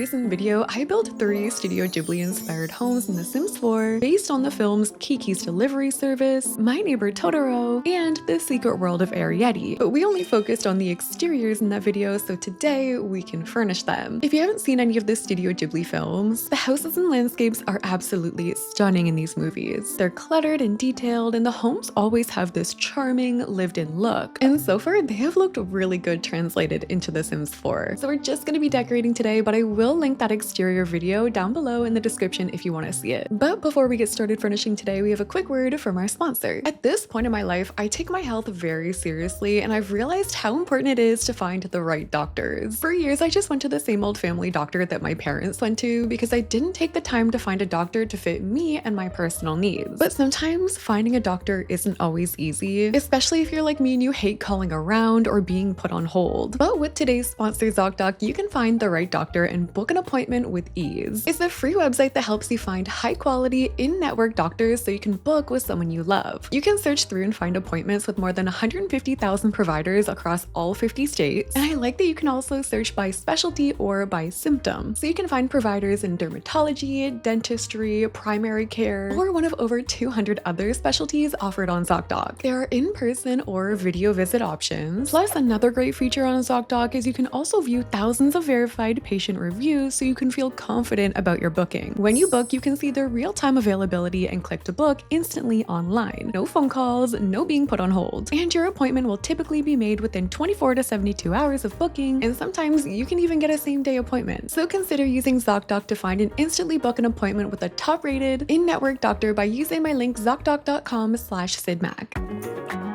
recent video, I built 3 Studio Ghibli-inspired homes in The Sims 4 based on the films Kiki's Delivery Service, My Neighbor Totoro, and The Secret World of Arrietty, but we only focused on the exteriors in that video, so today we can furnish them. If you haven't seen any of the Studio Ghibli films, the houses and landscapes are absolutely stunning in these movies. They're cluttered and detailed, and the homes always have this charming, lived-in look. And so far, they have looked really good translated into The Sims 4. So we're just gonna be decorating today, but I will link that exterior video down below in the description if you want to see it. But before we get started furnishing today, we have a quick word from our sponsor. At this point in my life, I take my health very seriously, and I've realized how important it is to find the right doctors. For years, I just went to the same old family doctor that my parents went to because I didn't take the time to find a doctor to fit me and my personal needs. But sometimes finding a doctor isn't always easy, especially if you're like me and you hate calling around or being put on hold. But with today's sponsor, ZocDoc, you can find the right doctor and book an appointment with ease. It's a free website that helps you find high-quality, in-network doctors so you can book with someone you love. You can search through and find appointments with more than 150,000 providers across all 50 states. And I like that you can also search by specialty or by symptom. So you can find providers in dermatology, dentistry, primary care, or one of over 200 other specialties offered on ZocDoc. There are in-person or video visit options. Plus, another great feature on ZocDoc is you can also view thousands of verified patient reviews so you can feel confident about your booking. When you book, you can see their real-time availability and click to book instantly online. No phone calls, no being put on hold. And your appointment will typically be made within 24 to 72 hours of booking, and sometimes you can even get a same-day appointment. So consider using ZocDoc to find and instantly book an appointment with a top-rated, in-network doctor by using my link ZocDoc.com/sydneymacoretta.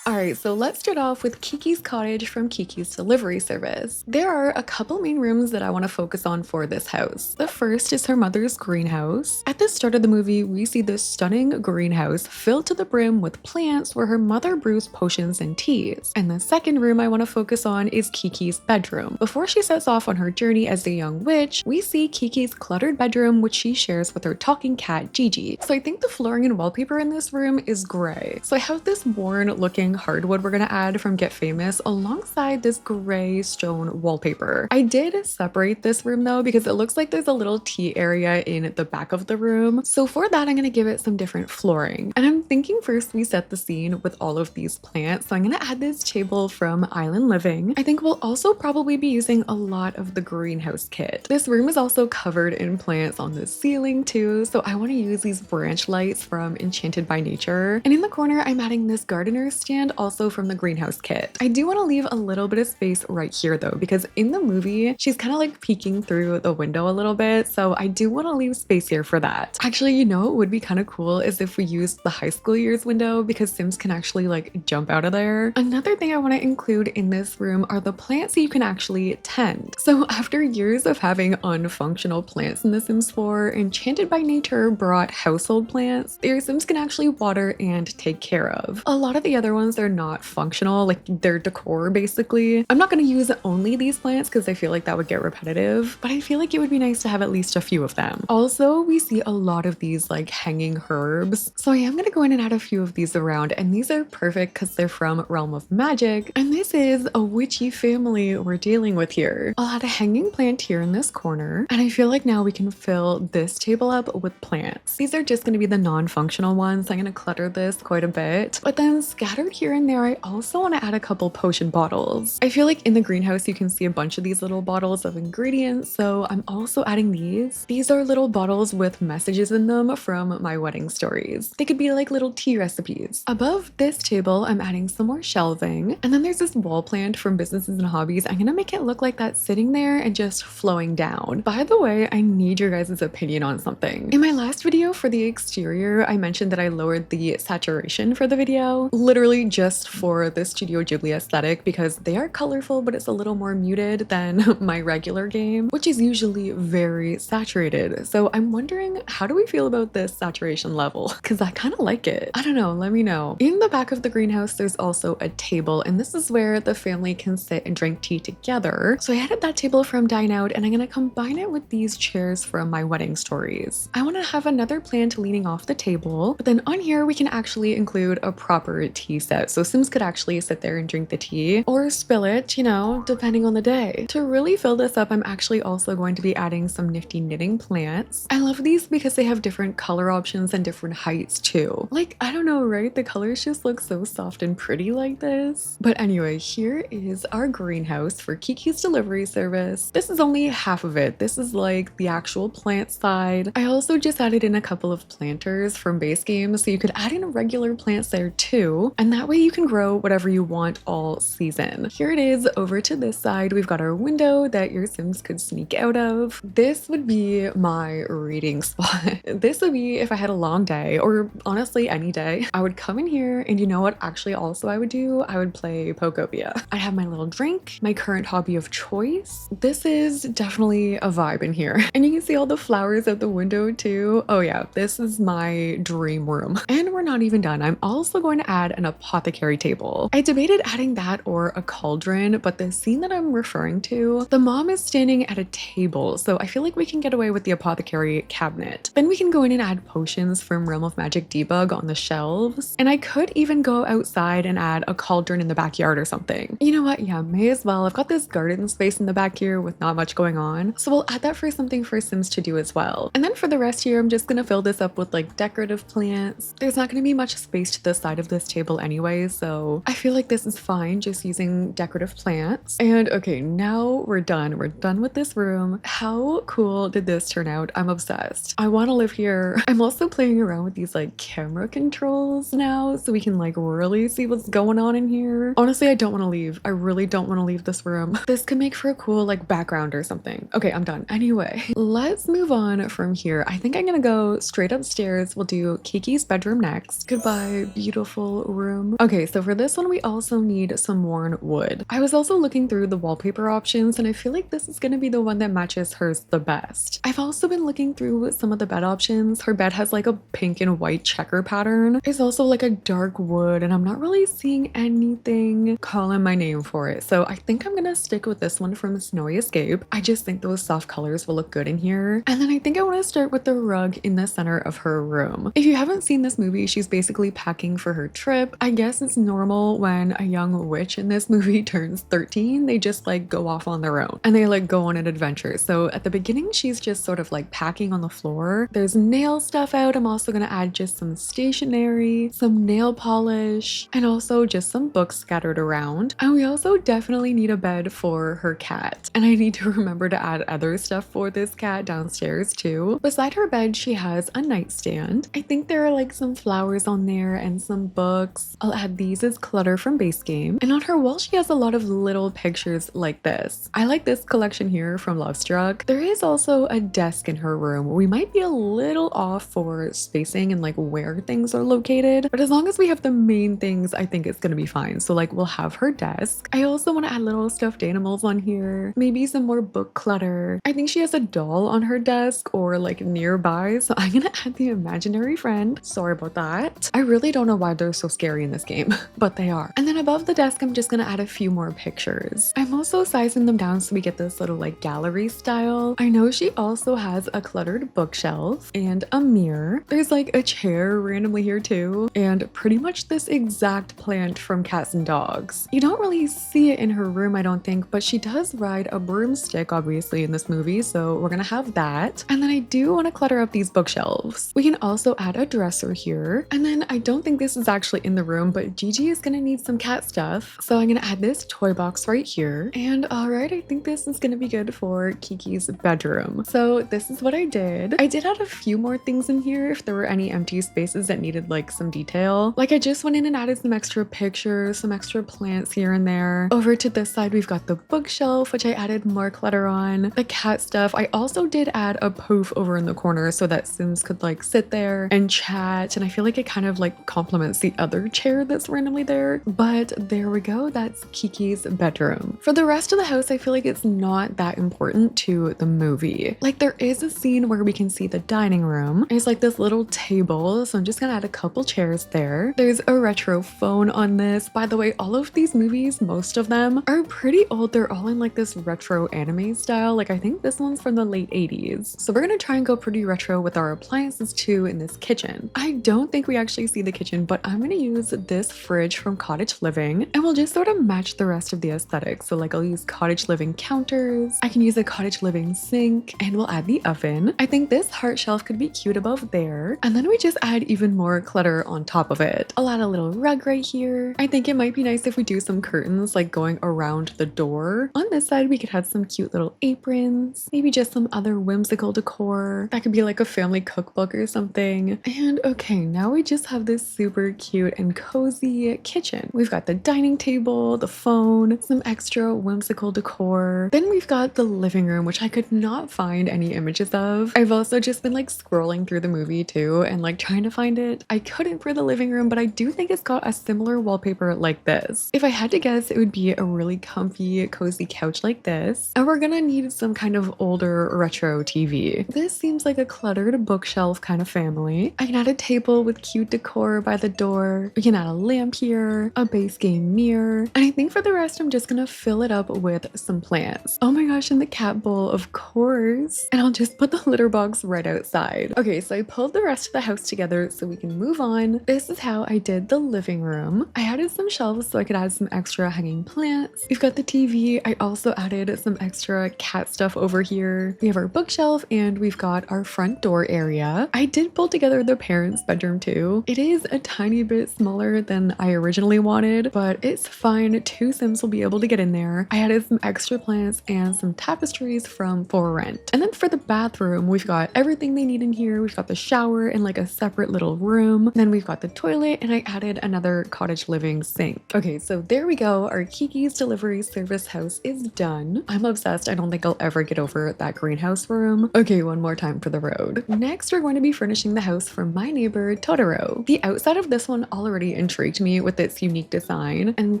Alright, so let's start off with Kiki's cottage from Kiki's Delivery Service. There are a couple main rooms that I want to focus on for this house. The first is her mother's greenhouse. At the start of the movie, we see this stunning greenhouse filled to the brim with plants where her mother brews potions and teas. And the second room I want to focus on is Kiki's bedroom. Before she sets off on her journey as a young witch, we see Kiki's cluttered bedroom, which she shares with her talking cat, Gigi. So I think the flooring and wallpaper in this room is gray. So I have this worn looking hardwood we're gonna add from Get Famous alongside this gray stone wallpaper. I did separate this room though because it looks like there's a little tea area in the back of the room. So for that, I'm gonna give it some different flooring. And I'm thinking first we set the scene with all of these plants. So I'm gonna add this table from Island Living. I think we'll also probably be using a lot of the greenhouse kit. This room is also covered in plants on the ceiling too. So I wanna use these branch lights from Enchanted by Nature. And in the corner, I'm adding this gardener stand also from the greenhouse kit. I do want to leave a little bit of space right here though, because in the movie, she's kind of like peeking through the window a little bit. So I do want to leave space here for that. Actually, you know what would be kind of cool is if we used the high school years window because Sims can actually like jump out of there. Another thing I want to include in this room are the plants that you can actually tend. So after years of having unfunctional plants in The Sims 4, Enchanted by Nature brought household plants that your Sims can actually water and take care of. A lot of the other ones are not functional, like they're decor basically. I'm not going to use only these plants because I feel like that would get repetitive, but I feel like it would be nice to have at least a few of them. Also, we see a lot of these like hanging herbs, so I am going to go in and add a few of these around, and these are perfect because they're from Realm of Magic, and this is a witchy family we're dealing with here. I'll add a hanging plant here in this corner, and I feel like now we can fill this table up with plants. These are just going to be the non-functional ones. I'm going to clutter this quite a bit, but then scattered here and there, I also want to add a couple potion bottles. I feel like in the greenhouse you can see a bunch of these little bottles of ingredients, so I'm also adding these. These are little bottles with messages in them from my wedding stories. They could be like little tea recipes. Above this table, I'm adding some more shelving, and then there's this wall plant from Businesses and Hobbies. I'm gonna make it look like that's sitting there and just flowing down. By the way, I need your guys' opinion on something. In my last video for the exterior, I mentioned that I lowered the saturation for the video, literally just for the Studio Ghibli aesthetic because they are colorful, but it's a little more muted than my regular game, which is usually very saturated. So I'm wondering, how do we feel about this saturation level? Because I kind of like it. I don't know, let me know. In the back of the greenhouse, there's also a table, and this is where the family can sit and drink tea together. So I added that table from Dine Out, and I'm gonna combine it with these chairs from my wedding stories. I want to have another plant leaning off the table, but then on here we can actually include a proper tea set sunset, so Sims could actually sit there and drink the tea or spill it, you know, depending on the day. To really fill this up, I'm actually also going to be adding some nifty knitting plants. I love these because they have different color options and different heights too. Like, I don't know, right? The colors just look so soft and pretty like this. But anyway, here is our greenhouse for Kiki's delivery service. This is only half of it. This is like the actual plant side. I also just added in a couple of planters from base game, so you could add in regular plants there too, and that way you can grow whatever you want all season. Here it is. Over to this side, we've got our window that your Sims could sneak out of. This would be my reading spot. This would be if I had a long day, or honestly any day. I would come in here, and you know what actually also I would do? I would play Pokopia. I have my little drink, my current hobby of choice. This is definitely a vibe in here. And you can see all the flowers out the window too. Oh yeah, this is my dream room. And we're not even done. I'm also going to add an apothecary table. I debated adding that or a cauldron, but the scene that I'm referring to, the mom is standing at a table, so I feel like we can get away with the apothecary cabinet. Then we can go in and add potions from Realm of Magic Debug on the shelves, and I could even go outside and add a cauldron in the backyard or something. You know what? Yeah, may as well. I've got this garden space in the back here with not much going on, so we'll add that for something for Sims to do as well. And then for the rest here, I'm just gonna fill this up with like decorative plants. There's not gonna be much space to the side of this table anyway, so I feel like this is fine just using decorative plants. And okay, now we're done. We're done with this room. How cool did this turn out? I'm obsessed. I want to live here. I'm also playing around with these like camera controls now so we can like really see what's going on in here. Honestly, I don't want to leave. I really don't want to leave this room. This could make for a cool like background or something. Okay, I'm done. Anyway, let's move on from here. I think I'm gonna go straight upstairs. We'll do Kiki's bedroom next. Goodbye, beautiful room. Okay, so for this one, we also need some worn wood. I was also looking through the wallpaper options, and I feel like this is gonna be the one that matches hers the best. I've also been looking through some of the bed options. Her bed has like a pink and white checker pattern. It's also like a dark wood, and I'm not really seeing anything calling my name for it. So I think I'm gonna stick with this one from Snowy Escape. I just think those soft colors will look good in here. And then I think I want to start with the rug in the center of her room. If you haven't seen this movie, she's basically packing for her trip. I guess it's normal when a young witch in this movie turns 13, they just like go off on their own and they like go on an adventure. So at the beginning, she's just sort of like packing on the floor. There's nail stuff out. I'm also gonna add just some stationery, some nail polish, and also just some books scattered around. And we also definitely need a bed for her cat. And I need to remember to add other stuff for this cat downstairs too. Beside her bed, she has a nightstand. I think there are like some flowers on there and some books. I'll add these as clutter from base game. And on her wall, she has a lot of little pictures like this. I like this collection here from Lovestruck. There is also a desk in her room. We might be a little off for spacing and like where things are located, but as long as we have the main things, I think it's gonna be fine. So like we'll have her desk. I also want to add little stuffed animals on here, maybe some more book clutter. I think she has a doll on her desk or like nearby, so I'm gonna add the imaginary friend. Sorry about that. I really don't know why they're so scary in this game, but they are. And then above the desk, I'm just gonna add a few more pictures. I'm also sizing them down so we get this little like gallery style. I know she also has a cluttered bookshelf and a mirror. There's like a chair randomly here too, and pretty much this exact plant from Cats and Dogs. You don't really see it in her room, I don't think, but she does ride a broomstick obviously in this movie, so we're gonna have that. And then I do want to clutter up these bookshelves. We can also add a dresser here. And then I don't think this is actually in the room, but Gigi is gonna need some cat stuff, so I'm gonna add this toy box right here. And all right, I think this is gonna be good for Kiki's bedroom. So this is what I did. I did add a few more things in here if there were any empty spaces that needed like some detail. Like I just went in and added some extra pictures, some extra plants here and there. Over to this side, we've got the bookshelf, which I added more clutter on. The cat stuff. I also did add a poof over in the corner so that Sims could like sit there and chat. And I feel like it kind of like complements the other chair that's randomly there. But there we go. That's Kiki's bedroom. For the rest of the house, I feel like it's not that important to the movie. Like there is a scene where we can see the dining room. There's like this little table, so I'm just gonna add a couple chairs there. There's a retro phone on this. By the way, all of these movies, most of them are pretty old. They're all in like this retro anime style. Like I think this one's from the late 80s. So we're gonna try and go pretty retro with our appliances too in this kitchen. I don't think we actually see the kitchen, but I'm gonna use this fridge from Cottage Living, and we'll just sort of match the rest of the aesthetic. So like I'll use Cottage Living counters, I can use a Cottage Living sink, and we'll add the oven. I think this heart shelf could be cute above there. And then we just add even more clutter on top of it. I'll add a little rug right here. I think it might be nice if we do some curtains like going around the door. On this side, we could have some cute little aprons, maybe just some other whimsical decor. That could be like a family cookbook or something. And okay, now we just have this super cute and cozy kitchen. We've got the dining table, the phone, some extra whimsical decor. Then we've got the living room, which I could not find any images of. I've also just been like scrolling through the movie too and like trying to find it. I couldn't for the living room, but I do think it's got a similar wallpaper like this. If I had to guess, it would be a really comfy, cozy couch like this. And we're gonna need some kind of older retro TV. This seems like a cluttered bookshelf kind of family. I can add a table with cute decor by the door. We can add a lamp here, a base game mirror. And I think for the rest, I'm just gonna fill it up with some plants. Oh my gosh, and the cat bowl, of course. And I'll just put the litter box right outside. Okay, so I pulled the rest of the house together so we can move on. This is how I did the living room. I added some shelves so I could add some extra hanging plants. We've got the TV. I also added some extra cat stuff over here. We have our bookshelf and we've got our front door area. I did pull together the parents' bedroom too. It is a tiny bit smaller than I originally wanted, but it's fine. 2 Sims will be able to get in there. I added some extra plants and some tapestries from For Rent. And then for the bathroom, we've got everything they need in here. We've got the shower in like a separate little room. Then we've got the toilet and I added another Cottage Living sink. Okay, so there we go. Our Kiki's delivery service house is done. I'm obsessed. I don't think I'll ever get over that greenhouse room. Okay, one more time for the road. Next, we're going to be furnishing the house for my neighbor Totoro. The outside of this one already intrigued me with its unique design. And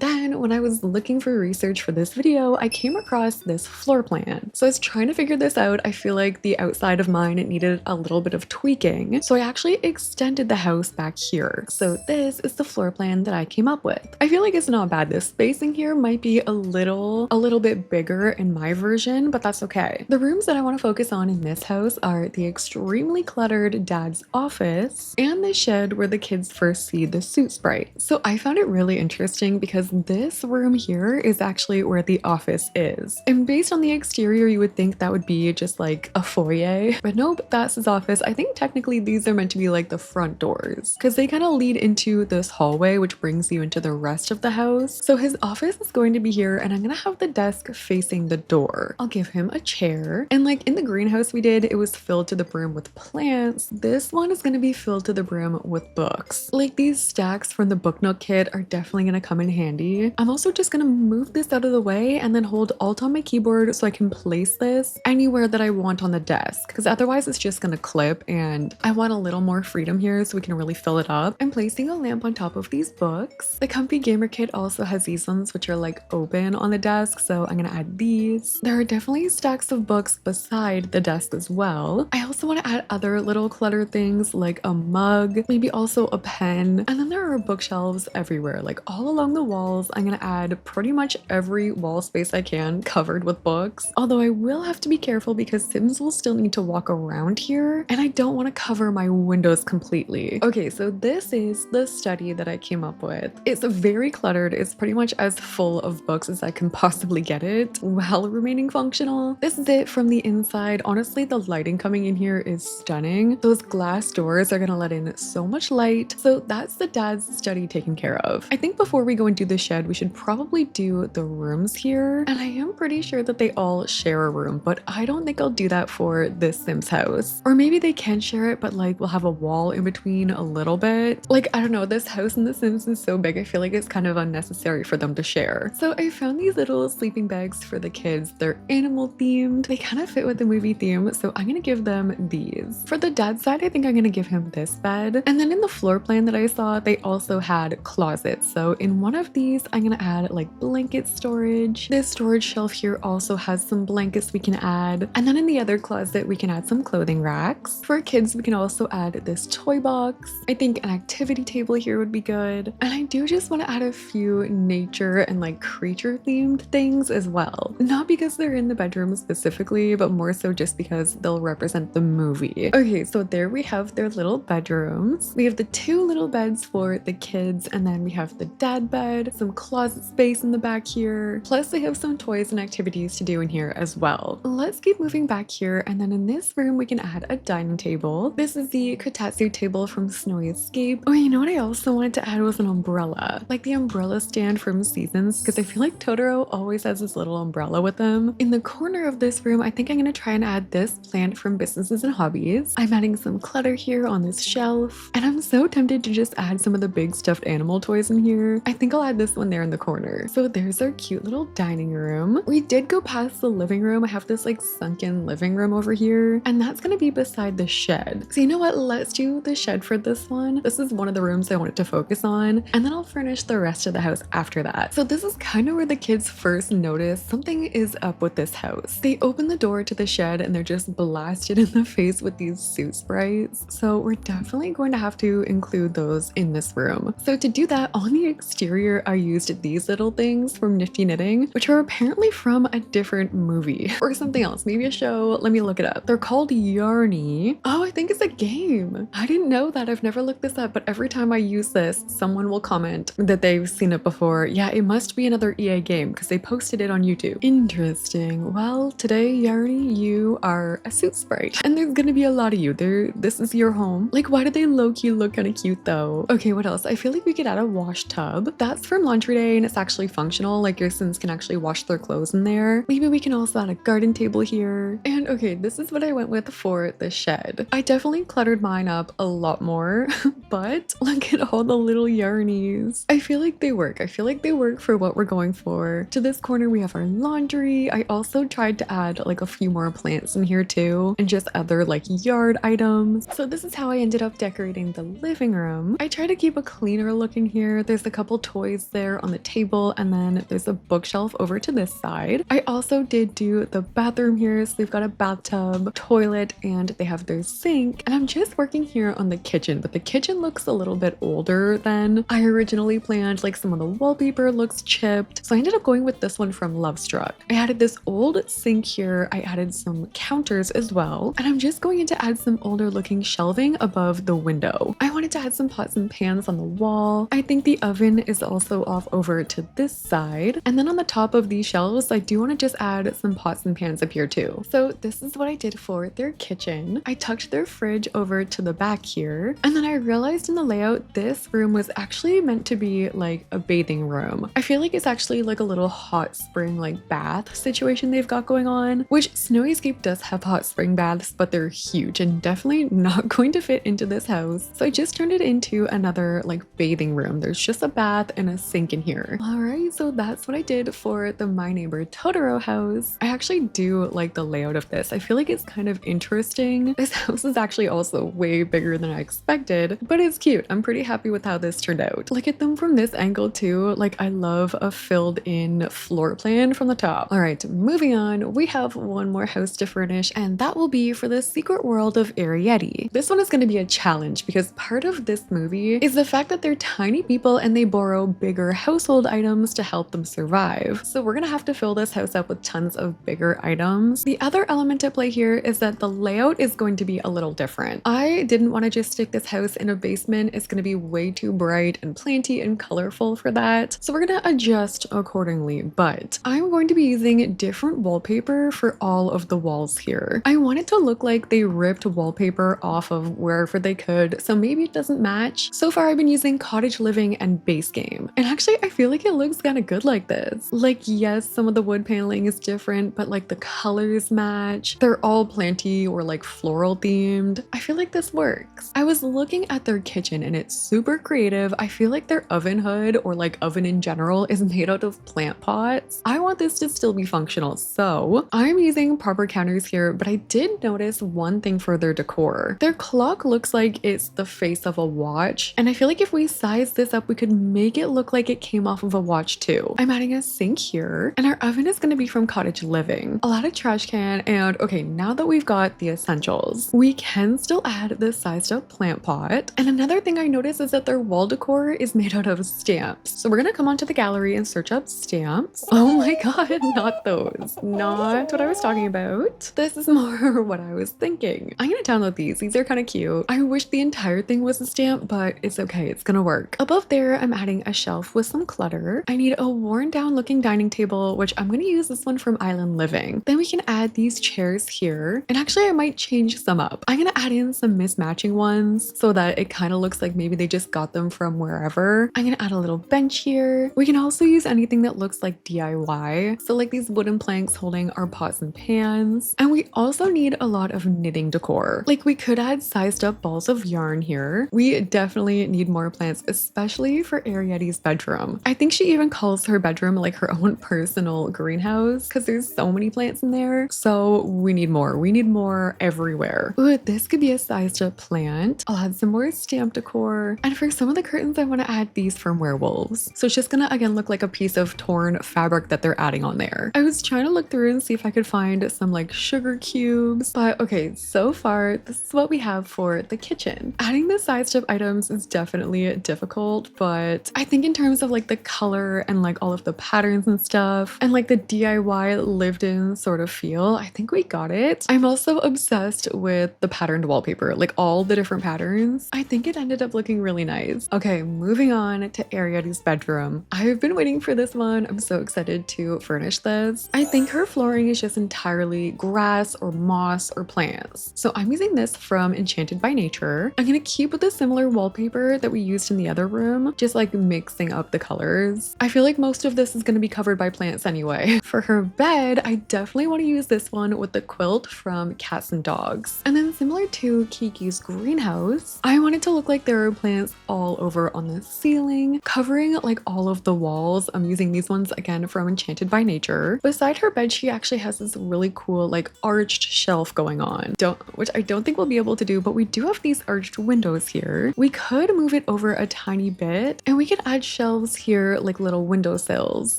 then when I was looking for research for this video, I came across this floor plan. So I was trying to figure this out. I feel like the outside of mine needed a little bit of tweaking. So I actually extended the house back here. So this is the floor plan that I came up with. I feel like it's not bad. This spacing here might be a little bit bigger in my version, but that's okay. The rooms that I want to focus on in this house are the extremely cluttered dad's office and the shed where the kids first see the suit sprite. So I found it really interesting because this room here is actually where the office is. And based on the exterior, you would think that would be just like a foyer, but nope, that's his office. I think technically these are meant to be like the front doors because they kind of lead into this hallway, which brings you into the rest of the house. So his office is going to be here and I'm gonna have the desk facing the door. I'll give him a chair. And like in the greenhouse we did, it was filled to the brim with plants. This one is gonna be filled to the brim with books. Like these stacks from the Book Nook kit are definitely gonna come in handy. I'm also just gonna move this out of the way and then hold Alt on my keyboard so I can place this anywhere that I want on the desk because otherwise it's just gonna clip and I want a little more freedom here so we can really fill it up. I'm placing a lamp on top of these books. The Comfy Gamer kit also has these ones which are like open on the desk, so I'm gonna add these. There are definitely stacks of books beside the desk as well. I also want to add other little clutter things like a mug, maybe also a pen, and then there are bookshelves everywhere, like all along the walls. I'm gonna add pretty much every wall space I can covered with books, although I will have to be careful because Sims will still need to walk around here and I don't want to cover my windows completely. Okay, so this is the study that I came up with. It's very cluttered. It's pretty much as full of books as I can possibly get it while remaining functional. This is it from the inside. Honestly, the lighting coming in here is stunning. Those glass doors are gonna let in so much light. So that's the dad's study taken care of. I think before we go and do the shed, we should probably do the rooms here. And I am pretty sure that they all share a room, but I don't think I'll do that for this Sims house. Or maybe they can share it, but like we'll have a wall in between a little bit. Like, I don't know, this house in The Sims is so big, I feel like it's kind of unnecessary for them to share. So I found these little sleeping bags for the kids. They're animal themed. They kind of fit with the movie theme, so I'm gonna give them these. For the dad's side, I think I'm gonna give him this bed. And then in the floor plan that I saw, they also had closets. So in one of these, I'm gonna add like blanket storage. This storage shelf here also has some blankets we can add. And then in the other closet, we can add some clothing racks. For kids, we can also add this toy box. I think an activity table here would be good. And I do just want to add a few nature and like creature themed things as well. Not because they're in the bedroom specifically, but more so just because they'll represent the movie. Okay, so there we have their little bedrooms. We have the 2 little beds for the the kids, and then we have the dad bed, some closet space in the back here. Plus they have some toys and activities to do in here as well. Let's keep moving back here, and then in this room we can add a dining table. This is the kotatsu table from Snowy Escape. Oh, you know what I also wanted to add was an umbrella, like the umbrella stand from Seasons, because I feel like Totoro always has this little umbrella with him. In the corner of this room, I think I'm gonna try and add this plant from Businesses and Hobbies. I'm adding some clutter here on this shelf, and I'm so tempted to just add some of the big stuffed animal toys in here. I think I'll add this one there in the corner. So there's our cute little dining room. We did go past the living room. I have this like sunken living room over here, and that's gonna be beside the shed. So you know what? Let's do the shed for this one. This is one of the rooms I wanted to focus on, and then I'll furnish the rest of the house after that. So this is kind of where the kids first notice something is up with this house. They open the door to the shed and they're just blasted in the face with these suit sprites. So we're definitely going to have to include those in this room. So to do that, on the exterior, I used these little things from Nifty Knitting, which are apparently from a different movie or something else, maybe a show. Let me look it up. They're called Yarny. Oh, I think it's a game. I didn't know that. I've never looked this up, but every time I use this, someone will comment that they've seen it before. Yeah, it must be another EA game because they posted it on YouTube. Interesting. Well, today, Yarny, you are a suit sprite, and there's gonna be a lot of you. This is your home. Like, why do they low-key look kind of cute though? Okay, what else? I feel like we could add a wash tub. That's from Laundry Day, and it's actually functional. Like, your Sims can actually wash their clothes in there. Maybe we can also add a garden table here. And okay, this is what I went with for the shed. I definitely cluttered mine up a lot more, but look at all the little yarnies. I feel like they work. I feel like they work for what we're going for. To this corner, we have our laundry. I also tried to add like a few more plants in here too, and just other like yard items. So this is how I ended up decorating the living room. I try to keep a cleaner look in here. There's a couple toys there on the table, and then there's a bookshelf over to this side. I also did do the bathroom here. So they've got a bathtub, toilet, and they have their sink. And I'm just working here on the kitchen, but the kitchen looks a little bit older than I originally planned. Like, some of the wallpaper looks chipped. So I ended up going with this one from Lovestruck. I added this old sink here. I added some counters as well. And I'm just going in to add some older looking shelving above the window. I wanted to add some pots and pans on the wall. I think the oven is also off over to this side. And then on the top of these shelves, I do want to just add some pots and pans up here too. So this is what I did for their kitchen. I tucked their fridge over to the back here. And then I realized in the layout, this room was actually meant to be like a bathing room. I feel like it's actually like a little hot spring like bath situation they've got going on, which Snowy Escape does have hot spring baths, but they're huge and definitely not going to fit into this house. So I just turned it into another like bathing room. There's just a bath and a sink in here. All right, so that's what I did for the My Neighbor Totoro house. I actually do like the layout of this. I feel like it's kind of interesting. This house is actually also way bigger than I expected, but it's cute. I'm pretty happy with how this turned out. Look at them from this angle too. Like, I love a filled in floor plan from the top. All right, moving on, we have one more house to furnish, and that will be for the Secret World of Arrietty. This one is going to be a challenge because part of this movie is the fact that they're tiny people and they borrow bigger household items to help them survive. So we're going to have to fill this house up with tons of bigger items. The other element at play here is that the layout is going to be a little different. I didn't want to just stick this house in a basement. It's going to be way too bright and planty and colorful for that. So we're going to adjust accordingly, but I'm going to be using different wallpaper for all of the walls here. I want it to look like they ripped wallpaper off of wherever they could, so maybe it doesn't match. So far I've been using Cottage Living and Base Game, and actually I feel like it looks kind of good like this. Like, yes, some of the wood paneling is different, but like the colors match. They're all planty or like floral themed. I feel like this works. I was looking at their kitchen and it's super creative. I feel like their oven hood, or like oven in general, is made out of plant pots. I want this to still be functional, so I'm using proper counters here, but I did notice one thing for their decor. Their clock looks like it's the face of a watch, and I feel like if we size this up, we could make it look like it came off of a watch too. I'm adding a sink here, and our oven is going to be from Cottage Living. A lot of trash can, and okay, now that we've got the essentials, we can still add this sized up plant pot. And another thing I noticed is that their wall decor is made out of stamps. So we're gonna come onto the gallery and search up stamps. Oh my god, not those. Not what I was talking about. This is more what I was thinking. I'm gonna download these. These are kind of cute. I wish the entire thing was a stamp, but it's okay. Okay, it's gonna work. Above there, I'm adding a shelf with some clutter. I need a worn down looking dining table, which I'm gonna use this one from Island Living. Then we can add these chairs here. And actually I might change some up. I'm gonna add in some mismatching ones so that it kind of looks like maybe they just got them from wherever. I'm gonna add a little bench here. We can also use anything that looks like DIY. So like these wooden planks holding our pots and pans. And we also need a lot of knitting decor. Like we could add sized up balls of yarn here. We definitely need more plants, especially for Arrietty's bedroom. I think she even calls her bedroom like her own personal greenhouse because there's so many plants in there. So we need more. We need more everywhere. Ooh, this could be a sized up plant. I'll add some more stamp decor. And for some of the curtains, I want to add these from werewolves. So it's just gonna again look like a piece of torn fabric that they're adding on there. I was trying to look through and see if I could find some like sugar cubes, but okay, so far this is what we have for the kitchen. Adding the sized up items is definitely difficult, but I think in terms of like the color and like all of the patterns and stuff and like the DIY lived in sort of feel, I think we got it. I'm also obsessed with the patterned wallpaper, like all the different patterns. I think it ended up looking really nice. Okay, moving on to Arrietty's bedroom. I've been waiting for this one. I'm so excited to furnish this. I think her flooring is just entirely grass or moss or plants. So I'm using this from Enchanted by Nature. I'm gonna keep with the similar wallpaper that we used in the other room, just like mixing up the colors. I feel like most of this is gonna be covered by plants anyway. For her bed, I definitely want to use this one with the quilt from Cats and Dogs. And then similar to Kiki's greenhouse, I want it to look like there are plants all over on the ceiling, covering like all of the walls. I'm using these ones again from Enchanted by Nature. Beside her bed, she actually has this really cool like arched shelf going on, which I don't think we'll be able to do, but we do have these arched windows here. We could move it over a tiny bit and we could add shelves here like little windowsills.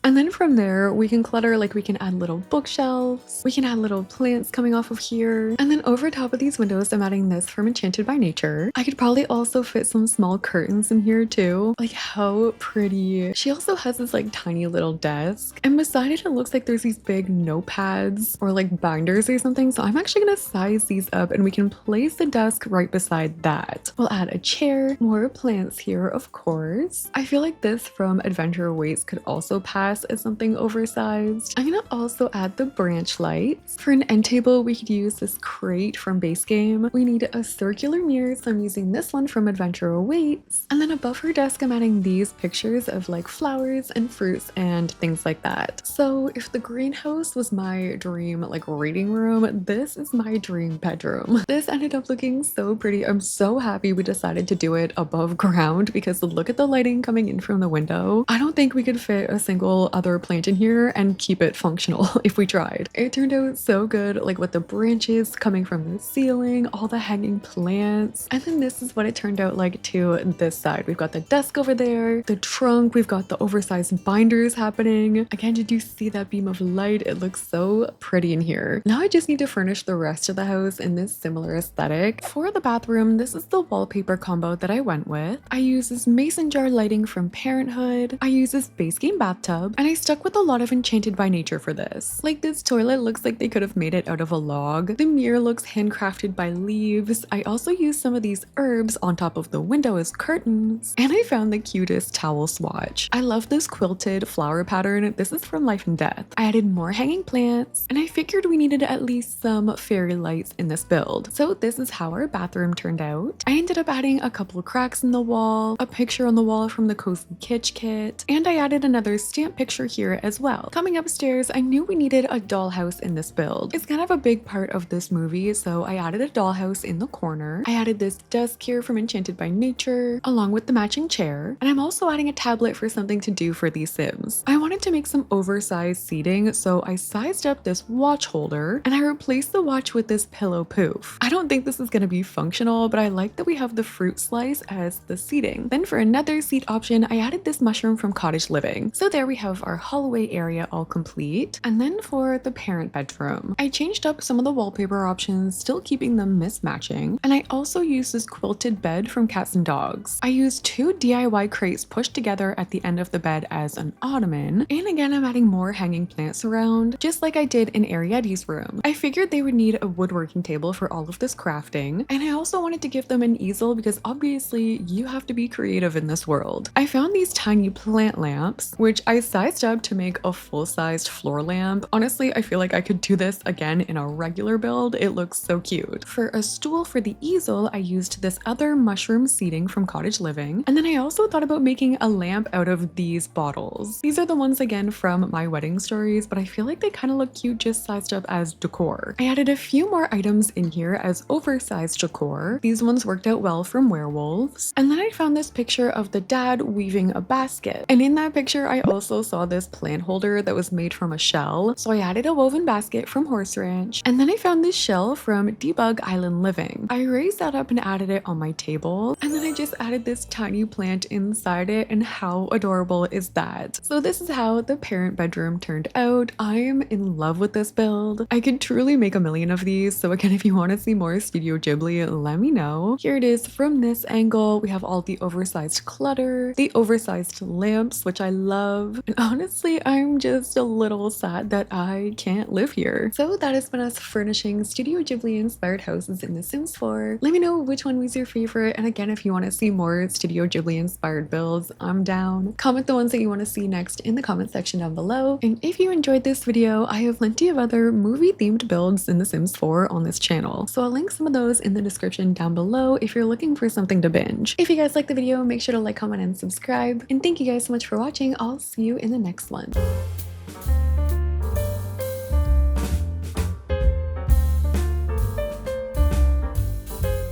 And then from there we can clutter, like we can add little bookshelves, we can add little plants coming off of here. And then over top of these windows, I'm adding this from Enchanted by Nature. I could probably also fit some small curtains in here too. Like how pretty. She also has this like tiny little desk, and beside it looks like there's these big notepads or like binders or something. So I'm actually gonna size these up and we can place the desk right beside that. We'll add a chair, more plants here of course. I feel like this from Adventure Awaits could also pass as something oversized. I'm gonna also add the branch lights. For an end table, we could use this crate from Base Game. We need a circular mirror, so I'm using this one from Adventure Awaits. And then above her desk, I'm adding these pictures of like flowers and fruits and things like that. So if the greenhouse was my dream like reading room, this is my dream bedroom. This ended up looking so pretty. I'm so happy we decided to do it above ground because look at the lighting coming in from the window. I don't think we could fit a single other plant in here and keep it functional if we tried. It turned out so good, like with the branches coming from the ceiling, all the hanging plants. And then this is what it turned out like to this side. We've got the desk over there, the trunk, we've got the oversized binders happening. Again, did you see that beam of light? It looks so pretty in here. Now I just need to furnish the rest of the house in this similar aesthetic. For the bathroom, this is the wallpaper combo that I went with. I use this mason jar lighting from Parenthood. I use this Base Game bathtub, and I stuck with a lot of Enchanted by Nature for this. Like this toilet looks like they could have made it out of a log. The mirror looks handcrafted by leaves. I also used some of these herbs on top of the window as curtains, and I found the cutest towel swatch. I love this quilted flower pattern. This is from Life and Death. I added more hanging plants, and I figured we needed at least some fairy lights in this build. So this is how our bathroom turned out. I ended up adding a couple of cracks in the wall, a picture on the wall from the Cozy Kitsch kit, and I added another stamp picture here as well. Coming upstairs, I knew we needed a dollhouse in this build. It's kind of a big part of this movie, so I added a dollhouse in the corner. I added this desk here from Enchanted by Nature, along with the matching chair, and I'm also adding a tablet for something to do for these Sims. I wanted to make some oversized seating, so I sized up this watch holder, and I replaced the watch with this pillow poof. I don't think this is going to be functional, but I like that we have the fruit slice as the seating. Then for another seat option, I added this mushroom from Cottage Living. So there we have our hallway area all complete. And then for the parent bedroom, I changed up some of the wallpaper options, still keeping them mismatching. And I also used this quilted bed from Cats and Dogs. I used 2 DIY crates pushed together at the end of the bed as an ottoman. And again, I'm adding more hanging plants around, just like I did in Arrietty's room. I figured they would need a woodworking table for all of this crafting. And I also wanted to give them an easel because obviously you have to be creative in this world. I found these tiny plant lamps, which I sized up to make a full-sized floor lamp. Honestly, I feel like I could do this again in a regular build. It looks so cute. For a stool for the easel, I used this other mushroom seating from Cottage Living. And then I also thought about making a lamp out of these bottles. These are the ones again from My Wedding Stories, but I feel like they kind of look cute just sized up as decor. I added a few more items in here as oversized decor. These ones worked out well from werewolves. And then I found this picture of the dad weaving a basket. And in that picture, I also saw this plant holder that was made from a shell. So I added a woven basket from Horse Ranch. And then I found this shell from Debug Island Living. I raised that up and added it on my table. And then I just added this tiny plant inside it, and how adorable is that? So this is how the parent bedroom turned out. I am in love with this build. I could truly make a million of these. So again, if you want to see more Studio Ghibli, let me know. Here it is from this angle. We have all the oversized clutter, the oversized lamps, which I love. And honestly, I'm just a little sad that I can't live here. So that has been us furnishing Studio Ghibli inspired houses in The Sims 4. Let me know which one was your favorite. And again, if you want to see more Studio Ghibli inspired builds, I'm down. Comment the ones that you want to see next in the comment section down below. And if you enjoyed this video, I have plenty of other movie themed builds in The Sims 4 on this channel. So I'll link some of those in the description down below if you're looking for something to binge. If you guys liked the video, make sure to like, comment, and subscribe. And thank you guys so much for watching. I'll see you in the next one.